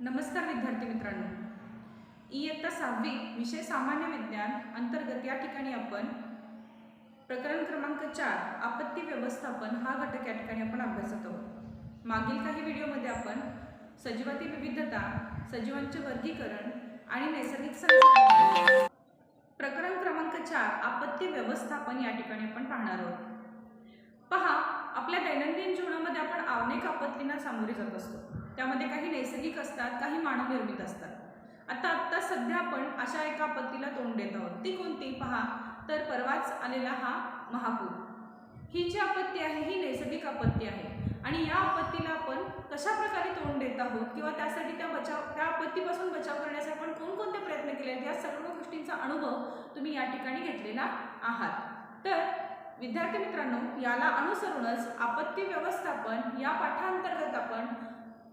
नमस्कार विद्यार्थी मित्रांनो, इयत्ता 6वी विषय सामान्य विज्ञान अंतर्गत या ठिकाणी आपण प्रकरण क्रमांक 4 आपत्ती व्यवस्थापन हा घटक या ठिकाणी आपण अभ्यासत आहोत। मागील काही व्हिडिओमध्ये आपण सजीवातील विविधता, सजीवांचे वर्गीकरण आणि नैसर्गिक संसाधने प्रकरण क्रमांक 4 आपत्ती व्यवस्थापन या ठिकाणी आपण पाहणार आहोत। पहा, आपल्या दैनंदिन जीवनामध्ये आपण अनेक आपत्तींना सामोरे जात असतो। त्यामध्ये काही नैसर्गिक असतात, काही मानवनिर्मित असतात। आता सध्या आपण अशा एका आपत्तीला तोंड देत आहोत। ती कोणती पहा, तर परवाच आलेला हा महापूर। ही जी आपत्ती आहे ही नैसर्गिक आपत्ती आहे आणि या आपत्तीला आपण कशा प्रकारे तोंड देत आहोत किंवा त्यासाठी त्या आपत्तीपासून बचाव करण्यासाठी आपण कोणकोणते प्रयत्न केले आहेत या सर्व गोष्टींचा अनुभव तुम्ही या ठिकाणी घेतलेला आहात। तर विद्यार्थी मित्रांनो, याला अनुसरूनच आपत्ती व्यवस्थापन या पाठांतर्गत आपण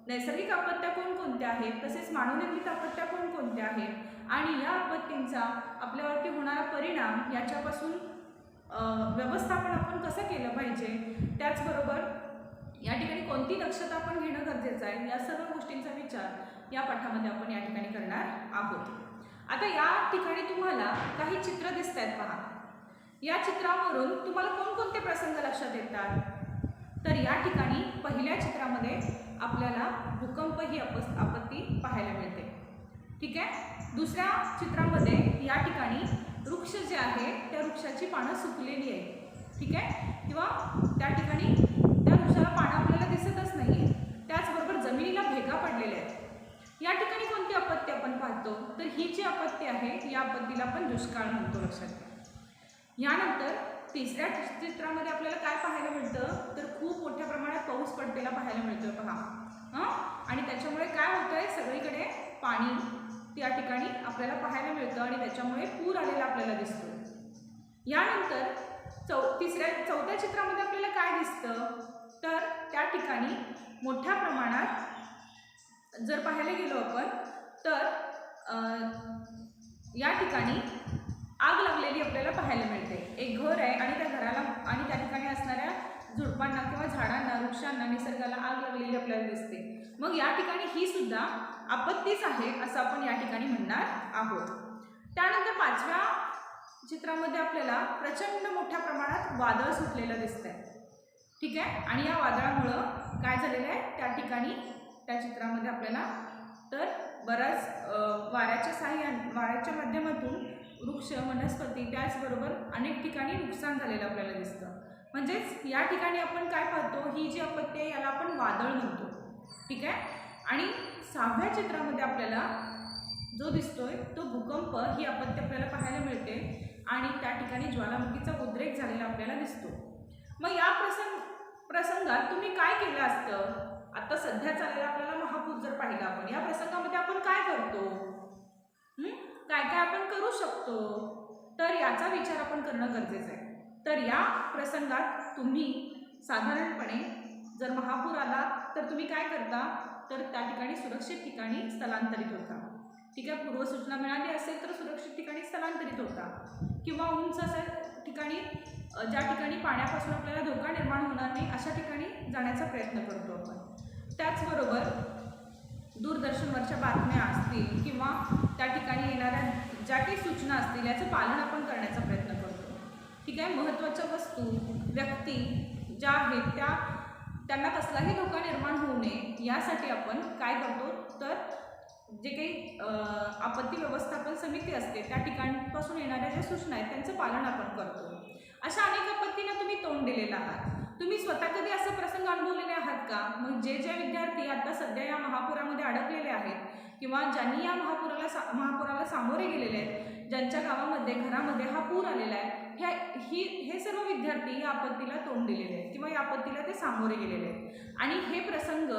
नैसर्गिक आपत्त्या कोणकोणत्या आहेत, तसेच मानवनिर्मित आपत्त्या कोणकोणत्या आहेत आणि या आपत्तींचा आपल्यावरती होणारा परिणाम याच्यापासून व्यवस्थापन आपण कसं केलं पाहिजे, त्याचबरोबर या ठिकाणी कोणती दक्षता आपण घेणं गरजेचं आहे, या सर्व गोष्टींचा विचार या पाठामध्ये आपण या ठिकाणी करणार आहोत। आता या ठिकाणी तुम्हाला काही चित्र दिसत आहेत पहा। या चित्रावरून तुम्हाला कोणकोणते प्रसंग लक्षात येतात, तर या ठिकाणी पहिल्या चित्रामध्ये आपल्याला भूकंप ही आपत्ती पाहायला मिळते। ठीक आहे। दुसऱ्या चित्रामध्ये या ठिकाणी वृक्ष जे आहे त्या वृक्षाची पानं सुकलेली आहेत। ठीक आहे, किंवा त्या ठिकाणी त्या वृक्षाला पानं आपल्याला दिसतच नाही। त्याचबरोबर जमिनीला भेगा पडलेल्या आहेत। या ठिकाणी कोणती आपत्ती आपण पाहतो, तर ही जी आपत्ती आहे या आपत्तीला आपण दुष्काळ म्हणतो, लक्षात घ्या। यानंतर तिसऱ्या चित्रामध्ये आपल्याला काय पाहायला मिळतं, तर खूप मोठ्या प्रमाणात पाऊस पडलेला पाहायला मिळतोय पहा। आणि त्याच्यामुळे काय होतंय, सगळीकडे पाणी त्या ठिकाणी आपल्याला पाहायला मिळतं आणि त्याच्यामुळे पूर आलेला आपल्याला दिसतो। यानंतर चौथ्या चित्रामध्ये आपल्याला काय दिसतं, तर त्या ठिकाणी मोठ्या प्रमाणात जर पाहायला गेलो आपण तर या ठिकाणी आग लागलेली आपल्याला पाहायला मिळते। एक घर आहे आणि त्या घराला आणि त्या ठिकाणी असणाऱ्या झुडपांना किंवा झाडांना, वृक्षांना, निसर्गाला आग लागलेली आपल्याला दिसते। मग या ठिकाणी ही सुद्धा आपत्तीच आहे असं आपण या ठिकाणी म्हणणार आहोत। त्यानंतर पाचव्या चित्रामध्ये आपल्याला प्रचंड मोठ्या प्रमाणात वादळ सुटलेलं दिसतंय। ठीक आहे, आणि या वादळामुळं काय झालेलं आहे, त्या ठिकाणी त्या चित्रामध्ये आपल्याला तर बराच वाऱ्याच्या माध्यमातून वृक्ष, वनस्पती, त्याचबरोबर अनेक ठिकाणी नुकसान झालेलं आपल्याला दिसतं। म्हणजेच या ठिकाणी आपण काय पाहतो, ही जी आपत्ती आहे याला आपण वादळ म्हणतो। ठीक आहे, आणि 6व्या चित्रामध्ये आपल्याला जो दिसतोय तो भूकंप ही आपत्ती आपल्याला पाहायला मिळते आणि त्या ठिकाणी ज्वालामुखीचा उद्रेक झालेला आपल्याला दिसतो। मग या प्रसंगात तुम्ही काय केलं असतं, आता सध्या चाललेला आपल्याला महापूर जर पाहिला आपण, या प्रसंगामध्ये आपण काय करतो, काय काय आपण करू शकतो, तर याचा विचार आपण करणं गरजेचं आहे। तर या प्रसंगात तुम्ही साधारणपणे जर महापूर आला तर तुम्ही काय करता, तर त्या ठिकाणी सुरक्षित ठिकाणी स्थलांतरित होता। ठीक आहे, पूर्वसूचना मिळाली असेल तर सुरक्षित ठिकाणी स्थलांतरित होता किंवा उंच अशा ठिकाणी, ज्या ठिकाणी पाण्यापासून आपल्याला धोका निर्माण होणार नाही अशा ठिकाणी जाण्याचा प्रयत्न करतो आपण। त्याचबरोबर दूरदर्शनवरच्या बातम्या असतील किंवा त्या ठिकाणी येणाऱ्या ज्या काही सूचना असतील याचं पालन आपण करण्याचा प्रयत्न करतो। ठीक आहे, महत्त्वाच्या वस्तू, व्यक्ती ज्या आहेत त्यांना कसलाही धोका निर्माण होऊ नये यासाठी आपण काय करतो, तर जे काही आपत्ती व्यवस्थापन समिती असते त्या ठिकाणपासून येणाऱ्या ज्या सूचना आहेत त्यांचं पालन आपण करतो। अशा अनेक आपत्तींना तुम्ही तोंड दिलेलं आहात। तुम्ही स्वतः कधी असं प्रसंग अनुभवलेले आहात का? मग जे विद्यार्थी आता सध्या या महापुरामध्ये अडकलेले आहेत किंवा ज्यांनी या महापुराला सामोरे गेलेले आहेत, ज्यांच्या गावामध्ये, घरामध्ये हा पूर आलेला आहे, हे सर्व विद्यार्थी या आपत्तीला तोंड दिलेले आहेत किंवा या आपत्तीला ते सामोरे गेलेले आहेत। आणि हे प्रसंग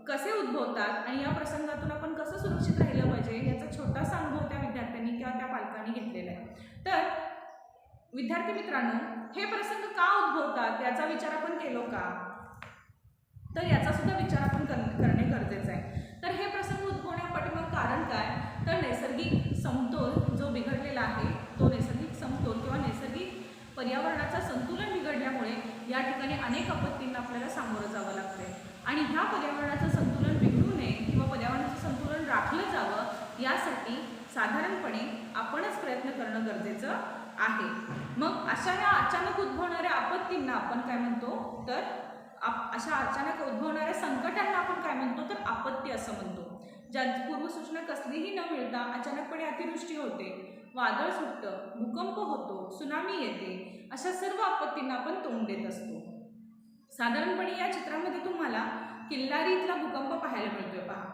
कसे उद्भवतात आणि या प्रसंगातून आपण कसं सुरक्षित राहिलं पाहिजे याचा छोटासा अनुभव त्या विद्यार्थ्यांनी किंवा त्या पालकांनी घेतलेला आहे। तर विद्यार्थी मित्रांनो, हे प्रसंग का उद्भवतात याचा विचार आपण केलो का, तर याचा सुद्धा विचार आपण करणे गरजेचं आहे। तर हे प्रसंग उद्भवण्यापाठीमागे कारण काय, तर नैसर्गिक समतोल जो बिघडलेला आहे, तो नैसर्गिक समतोल किंवा नैसर्गिक पर्यावरणाचं संतुलन बिघडल्यामुळे या ठिकाणी अनेक आपत्तींना आपल्याला सामोरं जावं लागतंय आणि ह्या पर्यावरणाचं संतुलन बिघडू नये किंवा पर्यावरणाचं संतुलन यासाठी साधारणपणे आपणच प्रयत्न करणं गरजेचं आहे. मग अशा या अचानक उद्भवणाऱ्या आपत्तींना आपण काय म्हणतो तर अशा अचानक उद्भवणाऱ्या संकटांना आपण काय म्हणतो तर आपत्ती असं म्हणतो. ज्या पूर्वसूचना कसलीही न मिळता अचानकपणे अतिवृष्टी होते, वादळ सुटतं, भूकंप होतो, सुनामी येते, अशा सर्व आपत्तींना आपण तोंड देत असतो. साधारणपणे या चित्रामध्ये तुम्हाला किल्लारी इथला भूकंप पाहायला मिळतोय पहा.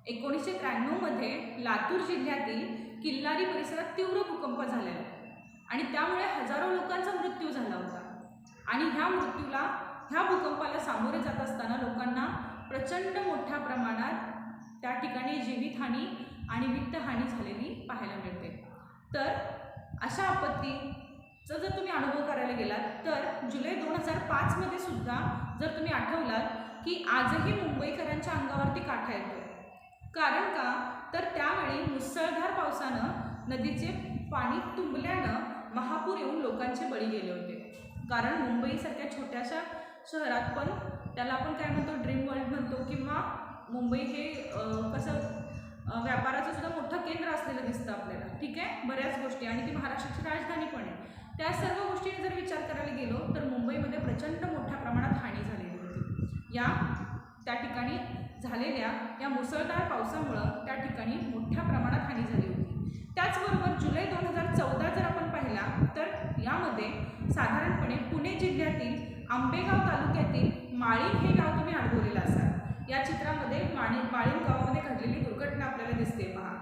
1993 मध्ये लातूर जिल्ह्यातील किल्लारी परिसरात तीव्र भूकंप झालेला आणि त्यामुळे हजारो लोकांचा मृत्यू झाला होता. आणि ह्या भूकंपाला सामोरे जात असताना लोकांना प्रचंड मोठ्या प्रमाणात त्या ठिकाणी जीवितहानी आणि वित्तहानी झालेली पाहायला मिळते. तर अशा आपत्तीचा जर तुम्ही अनुभव करायला गेलात तर जुलै 2005 मध्ये सुद्धा जर तुम्ही आठवलात की आजही मुंबईकरांच्या अंगावरती काटा येतो. कारण का तर त्यावेळी मुसळधार पावसानं नदीचे पाणी तुंबल्यानं महापूर येऊन लोकांचे बळी गेले होते. कारण मुंबईसारख्या छोट्याशा शहरात पण त्याला आपण काय म्हणतो ड्रीम वर्ल्ड म्हणतो किंवा मुंबई हे कसं व्यापाराचं सुद्धा मोठं केंद्र असलेलं दिसतं आपल्याला. ठीक आहे, बऱ्याच गोष्टी आणि ती महाराष्ट्राची राजधानी पण आहे. त्या सर्व गोष्टींनी जर विचार करायला गेलो तर मुंबईमध्ये प्रचंड मोठ्या प्रमाणात हानी झालेली होती. त्या ठिकाणी झालेल्या या मुसळधार पावसामुळं त्या ठिकाणी मोठ्या प्रमाणात हानी झाली होती. त्याचबरोबर जुलै 2014 जर आपण पाहिला तर यामध्ये साधारणपणे पुणे जिल्ह्यातील आंबेगाव तालुक्यातील माळीण हे गाव तुम्ही अनुभवलेलं असाल. या चित्रामध्ये माळीण गावामध्ये घडलेली दुर्घटना आपल्याला दिसते पहा.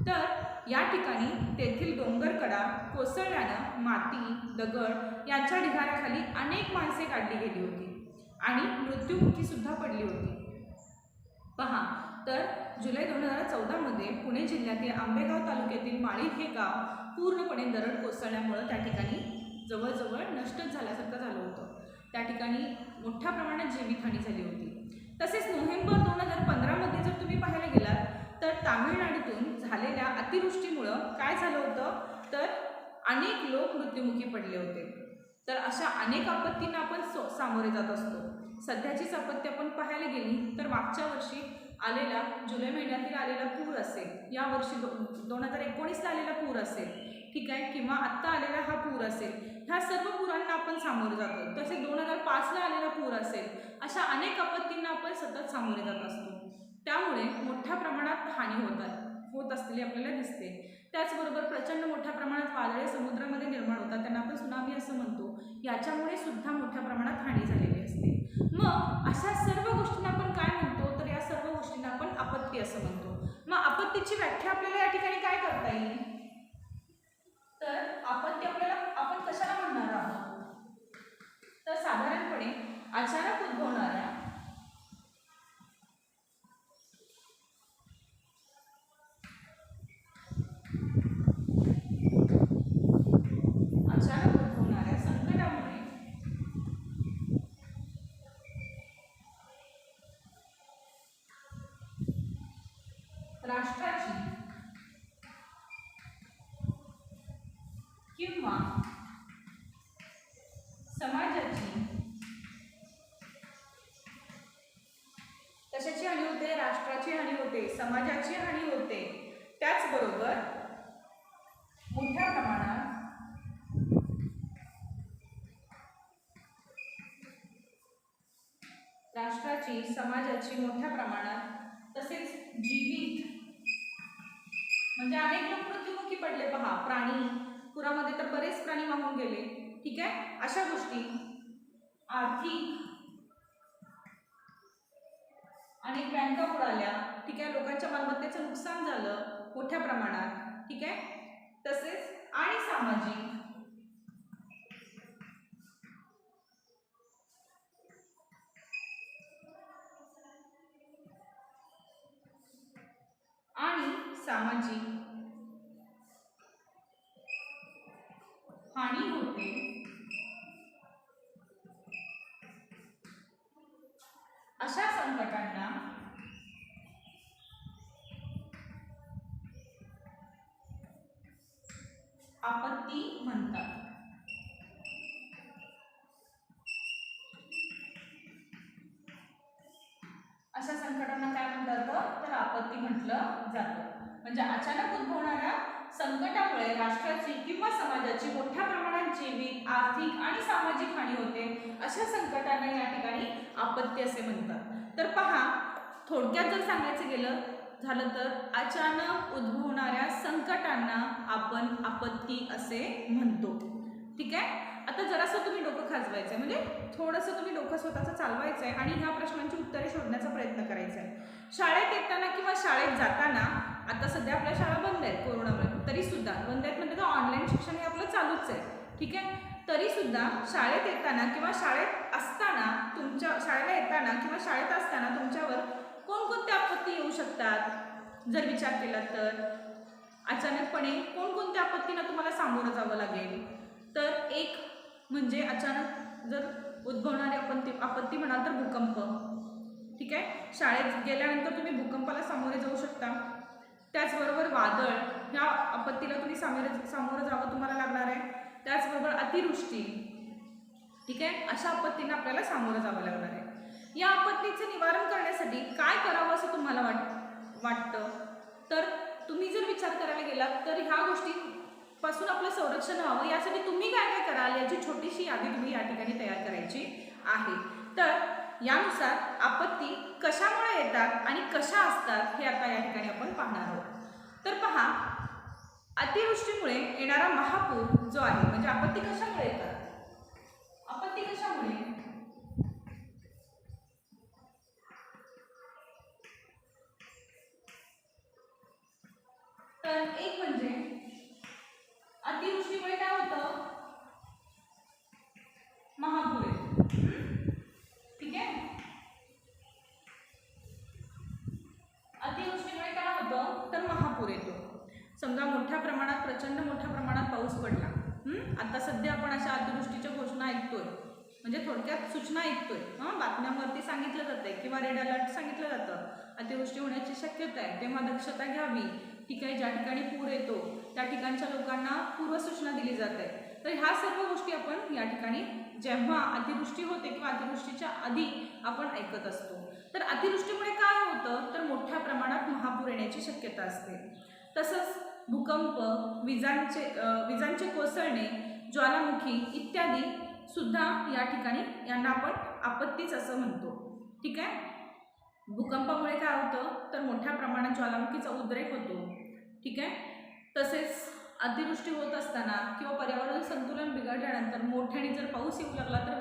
तर या ठिकाणी तेथील डोंगरकडा कोसळल्यानं माती, दगड यांच्या ढिगाऱ्याखाली अनेक माणसे काढली गेली होती आणि मृत्युमुखी सुद्धा पडली होती पहा. तर जुलै 2014 मध्ये पुणे जिल्ह्यातील आंबेगाव तालुक्यातील माळीण हे गाव पूर्णपणे दरड कोसळल्यामुळं त्या ठिकाणी जवळजवळ नष्टच झाल्यासारखं झालं होतं. त्या ठिकाणी मोठ्या प्रमाणात जीवितहानी झाली होती. तसेच नोव्हेंबर 2015 मध्ये जर तुम्ही पाहायला गेलात तर तामिळनाडूतून झालेल्या अतिवृष्टीमुळं काय झालं होतं तर अनेक लोक मृत्युमुखी पडले होते. तर अशा अनेक आपत्तींना आपण सामोरे जात असतो. सध्याचीच आपत्ती आपण पाहायला गेली तर मागच्या वर्षी आलेला जुलै महिन्यातील आलेला पूर असेल, या वर्षी 2019ला आलेला पूर असेल, ठीक आहे, किंवा आत्ता आलेला हा पूर असेल, ह्या सर्व पुरांना आपण सामोरे जातो. तसेच 2005ला आलेला पूर असेल, अशा अनेक आपत्तींना आपण सतत सामोरे जात असतो. त्यामुळे मोठ्या प्रमाणात हानी होत असलेली आपल्याला दिसते. त्याचबरोबर प्रचंड मोठ्या प्रमाणात वादळे समुद्रामध्ये निर्माण होतात, त्यांना आपण सुनामी असं म्हणतो. याच्यामुळे सुद्धा मोठ्या प्रमाणात हानी झालेली असते. मग अशा सर्व गोष्टींना आपण काय म्हणतो तर या सर्व गोष्टींना आपण आपत्ती असं म्हणतो. मग आपत्तीची व्याख्या आपल्याला या ठिकाणी काय करता येईल तर आपत्ती आपल्याला आपण कशाला म्हणणार आहोत तर साधारणपणे अचानक उद्भवणाऱ्या संकटामुळे राष्ट्राची किंवा समाजाची कशाची हानी होते, राष्ट्राची हानी होते, समाजाची हानी होते. त्याचबरोबर मोठ्या प्रमाणात राष्ट्राची, समाजाची मोठ्या प्रमाणात तसेच जीवित म्हणजे अनेक लोक मृत्युमुखी पडले पहा. प्राणी पुरामध्ये तर बरेच प्राणी वाहून गेले. ठीक आहे, अशा गोष्टी आर्थिक अनेक बँका बुडाल्या. ठीक आहे, लोकांच्या मालमत्तेचं नुकसान झालं मोठ्या प्रमाणात. ठीक आहे, तसेच आणि सामाजिक हानी होते. अशा संकटांना आपत्ती म्हणतात. अशा संकटांना काय म्हणतात तर आपत्ती म्हटलं जातं. म्हणजे अचानक उद्भवणाऱ्या संकटामुळे राष्ट्राची किंवा समाजाची मोठ्या प्रमाणात जैविक, आर्थिक आणि सामाजिक हानी होते, अशा संकटांना या ठिकाणी आपत्ती असे म्हणतात. तर पहा, थोडक्यात जर सांगायचं गेलं झालं तर अचानक उद्भवणाऱ्या संकटांना आपण आपत्ती असे म्हणतो. ठीक आहे. आता जरासं तुम्ही डोकं खाजवायचं आहे, म्हणजे थोडंसं तुम्ही डोकं स्वतःचं चालवायचं आहे आणि ह्या प्रश्नांची उत्तरे शोधण्याचा प्रयत्न करायचा आहे. शाळेत येताना किंवा शाळेत जाताना, आता सध्या आपल्या शाळा बंद आहेत कोरोनामुळे, तरी सुद्धा बंद आहेत म्हणजे तर ऑनलाईन शिक्षण हे आपलं चालूच आहे. ठीक आहे. तरी सुद्धा शाळेत येताना किंवा शाळेत असताना, तुमच्या शाळेला येताना किंवा शाळेत असताना तुमच्यावर कोणकोणत्या आपत्ती येऊ शकतात जर विचार केला तर? अचानकपणे कोणकोणत्या आपत्तींना तुम्हाला सामोरं जावं लागेल? तर एक म्हणजे अचानक जर उद्भवणारी आपत्ती म्हणाल तर भूकंप. ठीक आहे. शाळेत गेल्यानंतर तुम्ही भूकंपाला सामोरे जाऊ शकता. त्याचबरोबर वादळ, ह्या आपत्तीला तुम्ही सामोरं जावं तुम्हाला लागणार आहे. त्याचबरोबर अतिवृष्टी. ठीक आहे. अशा आपत्तींना आपल्याला सामोरं जावं लागणार आहे. या आपत्तीचे निवारण करण्यासाठी काय करावं असं तुम्हाला वाटतं? तर तुम्ही जर विचार करायला गेलात तर ह्या गोष्टींपासून आपलं संरक्षण व्हावं यासाठी तुम्ही काय काय कराल याची छोटीशी यादी तुम्ही या ठिकाणी तयार करायची आहे. तर यानुसार आपत्ती कशामुळे येतात आणि कशा असतात हे आता या ठिकाणी आपण पाहणार आहोत. तर पहा, अतिवृष्टीमुळे येणारा महापूर जो आहे, म्हणजे आपत्ती कशामुळे येतात? आपत्ती कशामुळे? तर एक म्हणजे अतिवृष्टीमुळे काय होतं? महापूर येतो. ठीक आहे. अतिवृष्टीमुळे काय होतं तर महापूर येतो. समजा मोठ्या प्रमाणात, प्रचंड मोठ्या प्रमाणात पाऊस पडला. आता सध्या आपण अशा अतिवृष्टीच्या घोषणा ऐकतोय, म्हणजे थोडक्यात सूचना ऐकतोय. बातम्यांवरती सांगितलं जातंय किंवा रेड अलर्ट सांगितलं जातं, अतिवृष्टी होण्याची शक्यता आहे, तेव्हा दक्षता घ्यावी. ठीक आहे. ज्या ठिकाणी पूर येतो त्या ठिकाणच्या लोकांना पूर्वसूचना दिली जाते. तर ह्या सर्व गोष्टी आपण या ठिकाणी जेव्हा अतिवृष्टी होते किंवा अतिवृष्टीच्या आधी आपण ऐकत असतो. तर अतिवृष्टीमुळे काय होतं तर मोठ्या प्रमाणात महापूर येण्याची शक्यता असते. तसंच भूकंप, विजांचे कोसळणे, ज्वालामुखी इत्यादी सुद्धा या ठिकाणी यांना आपण आपत्तीच असं म्हणतो. ठीक आहे. भूकंपामुळे काय होतं तर मोठ्या प्रमाणात ज्वालामुखीचा उद्रेक होतो. ठीक आहे. तसेच अतिवृष्टी होत असताना किंवा पर्यावरण संतुलन बिघडल्यानंतर मोठ्याने जर पाऊस येऊ लागला तर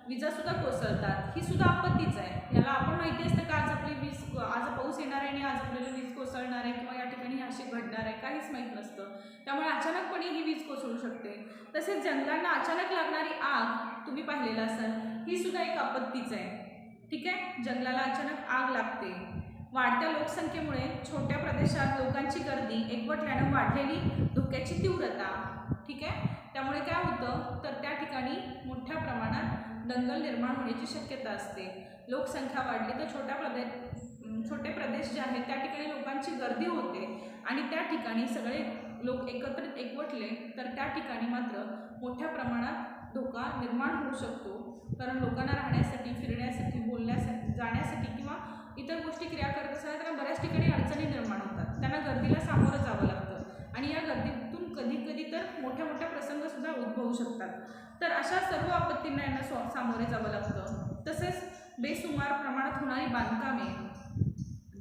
विजा सुद्धा कोसळतात. ही सुद्धा आपत्तीच आहे. याला आपण माहिती असतं का आज पाऊस येणार आहे आणि आज आपल्याला वीज कोसळणार आहे किंवा या ठिकाणी अशी घडणार आहे, काहीच माहीत नसतं. त्यामुळे अचानकपणे ही वीज कोसळू शकते. तसेच जंगलांना अचानक लागणारी आग तुम्ही पाहिलेलं असाल, ही सुद्धा एक आपत्तीच आहे. ठीक आहे. जंगलाला अचानक आग लागते. वाढत्या लोकसंख्येमुळे छोट्या प्रदेशात लोकांची गर्दी एकवटल्यानं वाढलेली धोक्याची तीव्रता. ठीक आहे. त्यामुळे काय होतं तर त्या ठिकाणी मोठ्या प्रमाणात दंगल निर्माण होण्याची शक्यता असते. लोकसंख्या वाढली तर छोटे प्रदेश जे आहेत त्या ठिकाणी लोकांची गर्दी होते आणि त्या ठिकाणी सगळे लोक एकत्रित एकवटले तर त्या ठिकाणी मात्र मोठ्या प्रमाणात धोका निर्माण होऊ शकतो. कारण लोकांना राहण्यासाठी, फिरण्यासाठी, बोलण्यासाठी, जाण्यासाठी किंवा इतर गोष्टी क्रिया करत असताना त्यांना बऱ्याच ठिकाणी अडचणी निर्माण होतात. त्यांना गर्दीला सामोरं जावं लागतं आणि या गर्दीतून कधी कधी तर मोठ्या मोठ्या प्रसंगसुद्धा उद्भवू शकतात. तर अशा सर्व आपत्तींना यांना सामोरे जावं लागतं. तसेच बेसुमार प्रमाणात होणारी बांधकामे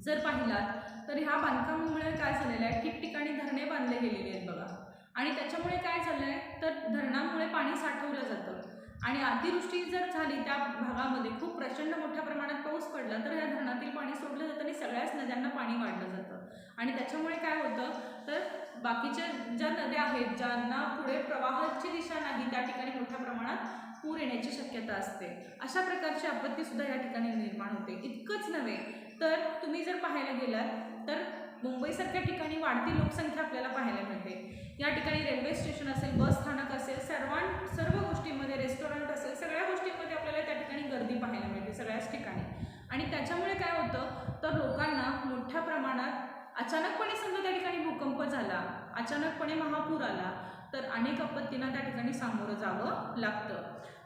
जर पाहिलात तर ह्या बांधकामामुळे काय झालेलं आहे, ठिकठिकाणी धरणे बांधले गेलेले आहेत बघा. आणि त्याच्यामुळे काय झालं आहे तर धरणांमुळे पाणी साठवलं जातं आणि अतिवृष्टी जर झाली त्या भागामध्ये, खूप प्रचंड मोठ्या प्रमाणात पाऊस पडला तर या धरणातील पाणी सोडलं जातं आणि सगळ्याच नद्यांना पाणी वाढलं जातं. आणि त्याच्यामुळे काय होतं तर बाकीच्या ज्या नद्या आहेत ज्यांना पुढे प्रवाहाची दिशा नाही त्या ठिकाणी मोठ्या प्रमाणात पूर येण्याची शक्यता असते. अशा प्रकारची आपत्तीसुद्धा या ठिकाणी निर्माण होते. इतकंच नव्हे तर तुम्ही जर पाहायला गेलात तर मुंबईसारख्या ठिकाणी वाढती लोकसंख्या आपल्याला पाहायला मिळते. या ठिकाणी रेल्वे स्टेशन असेल, बस स्थानक असेल, सर्व गोष्टींमध्ये, रेस्टॉरंट असेल, सगळ्या गोष्टींमध्ये आपल्याला त्या ठिकाणी गर्दी पाहायला मिळते सगळ्याच ठिकाणी. आणि त्याच्यामुळे काय होतं तर लोकांना मोठ्या प्रमाणात अचानकपणे समजा त्या ठिकाणी भूकंप झाला, अचानकपणे महापूर आला तर अनेक आपत्तींना त्या ठिकाणी सामोरं जावं लागतं.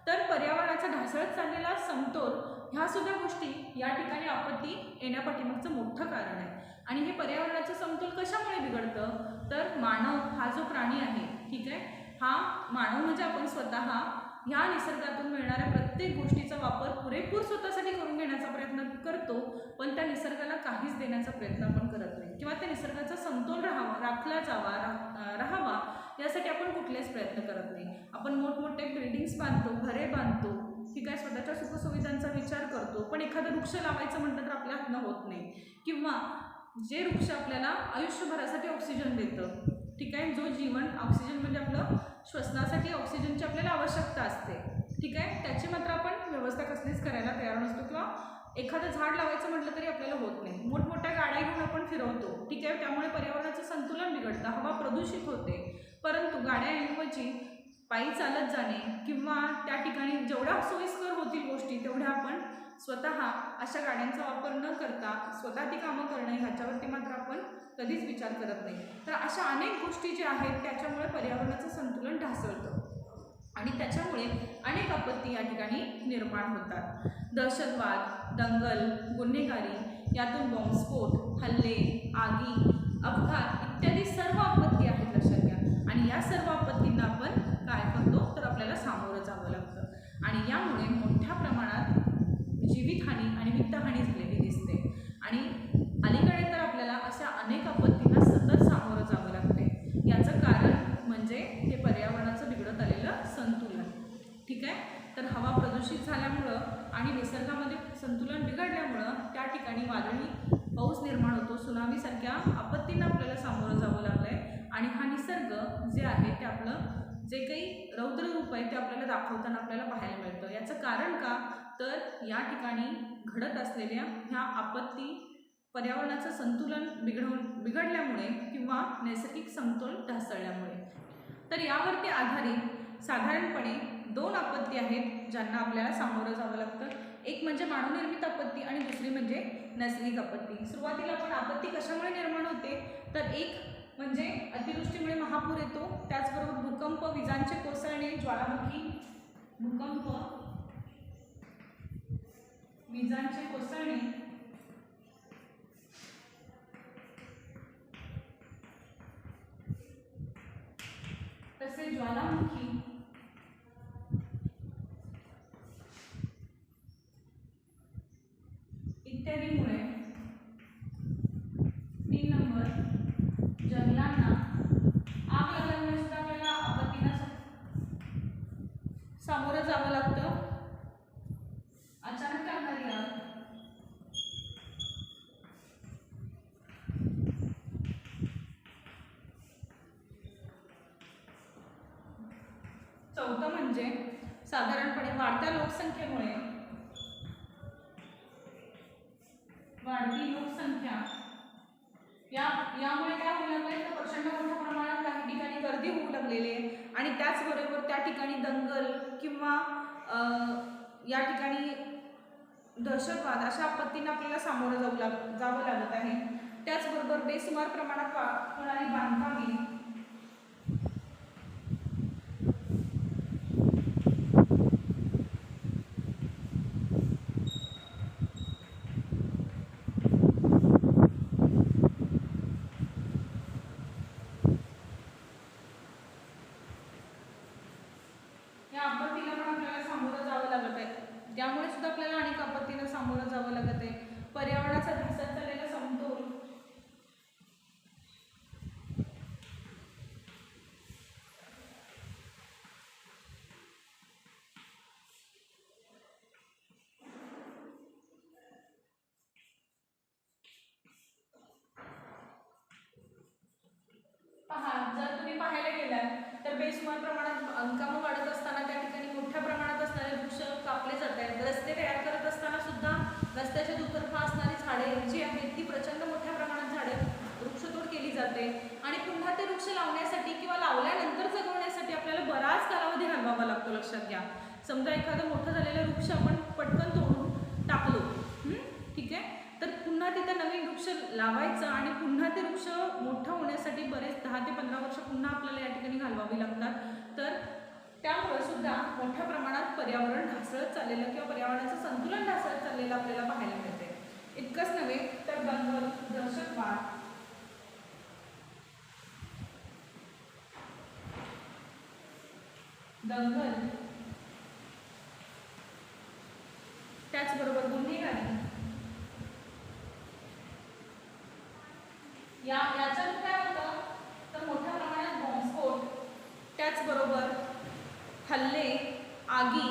तर पर्यावरणाचा ढासळत चाललेला समतोल ह्या सुद्धा गोष्टी या ठिकाणी आपत्ती येण्यापाठीमागचं मोठं कारण आहे. आणि हे पर्यावरणाचं समतोल कशामुळे बिघडतं तर मानव हा जो प्राणी आहे, ठीक आहे, हा मानव म्हणजे आपण स्वतः ह्या निसर्गातून मिळणाऱ्या प्रत्येक गोष्टीचा वापर पुरेपूर स्वतःसाठी करून घेण्याचा प्रयत्न करतो, पण त्या निसर्गाला काहीच देण्याचा प्रयत्न आपण करत नाही किंवा त्या निसर्गाचा समतोल राखला राहावा यासाठी आपण कुठलेच प्रयत्न करत नाही. आपण मोठमोठे बिल्डिंग्स बांधतो, घरे बांधतो, ठीक आहे, स्वतःच्या सुखसुविधांचा विचार करतो, पण एखादं वृक्ष लावायचं म्हटलं तर आपल्या हातनं होत नाही. किंवा जे वृक्ष आपल्याला आयुष्यभरासाठी ऑक्सिजन देतं, ठीक आहे, जो जीवन ऑक्सिजन म्हणजे आपलं श्वसनासाठी ऑक्सिजनची आपल्याला आवश्यकता असते, ठीक आहे, त्याची मात्र आपण व्यवस्था कसलीच करायला तयार नसतो किंवा एखादं झाड लावायचं म्हटलं तरी आपल्याला होत नाही. मोठमोठ्या गाड्या घेऊन आपण फिरवतो, ठीक आहे, त्यामुळे पर्यावरणाचं संतुलन बिघडतं, हवा प्रदूषित होते. परंतु गाड्यांऐवजी पायी चालत जाणे किंवा त्या ठिकाणी जेवढ्या सोयीस्कर होतील गोष्टी तेवढ्या आपण स्वतः अशा गाड्यांचा वापर न करता स्वतः ती कामं करणं ह्याच्यावरती मात्र आपण कधीच विचार करत नाही. तर अशा अनेक गोष्टी ज्या आहेत त्याच्यामुळे पर्यावरणाचं संतुलन ढासळतं आणि त्याच्यामुळे अनेक आपत्ती या ठिकाणी निर्माण होतात. दहशतवाद, दंगल, गुन्हेगारी, यातून बॉम्बस्फोट, हल्ले, आगी, अपघात इत्यादी सर्व आपत्ती आहेत, लक्षात घ्या. आणि या सर्व आपत्तींना आपण काय करतो तर आपल्याला सामोरं जावं लागतं आणि यामुळे मोठ्या प्रमाणात जीवितहानी आणि वित्तहानी झालेली दिसते. आणि अलीकडे तर आपल्याला अशा अनेक आपत्तींना सतत सामोरं जावं लागते. याचं कारण म्हणजे हे पर्यावरणाचं बिघडत आलेलं संतुलन, ठीक आहे. तर हवा प्रदूषित झाल्यामुळं आणि निसर्गामध्ये संतुलन बिघडल्यामुळं त्या ठिकाणी वादळी पाऊस निर्माण होतो, सुनामीसारख्या आपत्तींना आपल्याला सामोरं जावं लागलं आहे. आणि हा निसर्ग जे आहे ते आपलं जे काही रौद्र रूप आहे ते आपल्याला दाखवताना आपल्याला पाहायला मिळतं. याचं कारण का तर या ठिकाणी घडत असलेल्या ह्या आपत्ती पर्यावरणाचं संतुलन बिघडल्यामुळे किंवा नैसर्गिक समतोल ढासळल्यामुळे. तर यावरती आधारित साधारणपणे 2 आपत्ती आहेत ज्यांना आपल्याला सामोरं जावं लागतं. एक म्हणजे मानवनिर्मित आपत्ती आणि दुसरी म्हणजे नैसर्गिक आपत्ती. सुरुवातीला आपण आपत्ती कशामुळे निर्माण होते तर एक म्हणजे अतिवृष्टीमुळे महापूर येतो, त्याचबरोबर भूकंप, विजांचे कोसळणे, ज्वालामुखी, भूकंप, विजांचे कोसळणे, तसे ज्वालामुखी इत्यादीमुळे 3 नंबर जंगलांना आग लागल्यामुळे सुद्धा आपल्याला आपत्तींना सामोरं जावं लागतं. अचानक लागणारी आग, चौथं म्हणजे साधारणपणे वाढत्या लोकसंख्येमुळे वाढती लोकसंख्या यामुळे काय होऊ लागले तर प्रचंड मोठ्या प्रमाणात काही ठिकाणी गर्दी होऊ लागलेली आहे आणि त्याचबरोबर त्या ठिकाणी दंगल किंवा या ठिकाणी दहशतवाद अशा आपत्तींना आपल्याला सामोरं जावं लागत आहे. त्याचबरोबर बेसुमार प्रमाणात होणारी बांधकामे, या आपत्तीला पण आपल्याला सामोरं जावं लागत आहे. त्यामुळे सुद्धा आपल्याला अनेक आपत्तींना सामोरं जावं लागत आहे. पर्यावरणाचा ढासळत चाललेला समतोल, जर तुम्ही पाहायला गेलात तर बेसुमार प्रमाणात बांधकामं वाढत असताना त्या ठिकाणी मोठ्या प्रमाणात असणारे वृक्ष कापले जात आहेत. रस्ते तयार करत असताना सुद्धा रस्त्याच्या दुतर्फा असणारी झाडे जी आहेत ती प्रचंड मोठ्या प्रमाणात झाडे वृक्षतोड केली जाते आणि पुन्हा ते वृक्ष लावण्यासाठी किंवा लावल्यानंतर जगवण्यासाठी आपल्याला बराच कालावधी घालवावा लागतो. लक्षात घ्या, समजा एखादं मोठं झालेलं वृक्ष आपण पटकन तोडून टाकलो, ठीक आहे, तर पुन्हा तिथं नवीन वृक्ष लावायचं आणि पुन्हा ते वृक्ष मोठं होण्यासाठी बरेच 10 ते 15 वर्ष पुन्हा आपल्याला या ठिकाणी घालवावी लागतात. तर त्यामुळे सुद्धा मोठ्या प्रमाणात पर्यावरण ढासळत चाललेलं किंवा पर्यावरणाचं संतुलन ढासळत चाललेलं आपल्याला पाहायला मिळते. इतकंच नव्हे तर दंगल, दहशतवाद, दंगल, त्याचबरोबर गुन्हेगारी, याच्यात काय होतं तर मोठ्या प्रमाणात बॉम्बस्फोट, त्याचबरोबर हल्ले, आगी,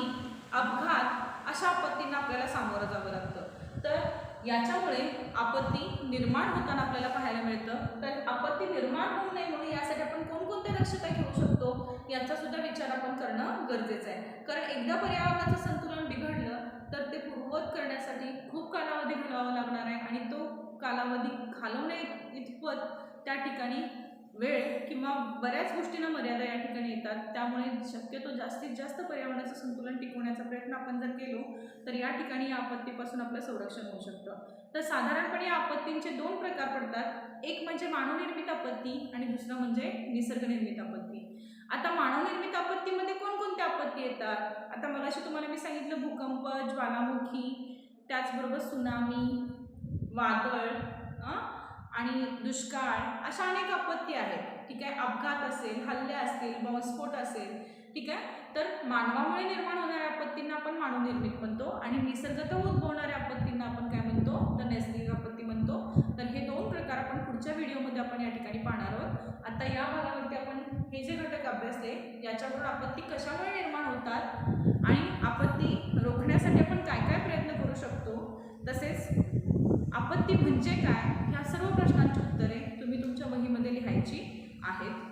अपघात अशा आपत्तींना आपल्याला सामोरं जावं लागतं. तर याच्यामुळे आपत्ती निर्माण होताना आपल्याला पाहायला मिळतं. तर आपत्ती निर्माण होऊ नये म्हणून यासाठी आपण कोणकोणत्या दक्षता घेऊ शकतो याचा सुद्धा विचार आपण करणं गरजेचं आहे. कारण एकदा पर्यावरणाचं संतुलन बिघडलं तर ते पूर्ववत करण्यासाठी खूप कालावधी घालवावा लागणार आहे आणि तो कालावधी घालवण्या इतपत त्या ठिकाणी वेळ किंवा बऱ्याच गोष्टींना मर्यादा या ठिकाणी येतात. त्यामुळे शक्यतो जास्तीत जास्त पर्यावरणाचं संतुलन टिकवण्याचा प्रयत्न आपण जर केलो तर या ठिकाणी या आपत्तीपासून आपलं संरक्षण होऊ शकतं. तर साधारणपणे या आपत्तींचे 2 प्रकार पडतात. एक म्हणजे मानवनिर्मित आपत्ती आणि दुसरं म्हणजे निसर्गनिर्मित आपत्ती. आता मानवनिर्मित आपत्तीमध्ये कोणकोणत्या आपत्ती येतात? आता मगाशी तुम्हाला मी सांगितलं भूकंप, ज्वालामुखी, त्याचबरोबर सुनामी, वादळ आणि दुष्काळ अशा अनेक आपत्ती आहेत. ठीक आहे, अपघात असेल, हल्ले असतील, बॉम्बस्फोट असेल. ठीक आहे, तर मानवामुळे निर्माण होणाऱ्या आपत्तींना आपण मानवनिर्मित म्हणतो आणि निसर्गतः उद्भवणाऱ्या आपत्तींना आपण काय म्हणतो तर नैसर्गिक आपत्ती म्हणतो. तर हे 2 प्रकार आपण पुढच्या व्हिडिओमध्ये आपण या ठिकाणी पाहणार आहोत. आता या भागावरती आपण हे जे घटक अभ्यासले याच्यावरून आपत्ती कशामुळे निर्माण होतात आणि आपत्ती रोखण्यासाठी आपण काय काय प्रयत्न करू शकतो, तसेच आपत्ती म्हणजे काय ह्या सर्व प्रश्नांची उत्तरे तुम्ही तुमच्या वहीमध्ये लिहायची आहेत.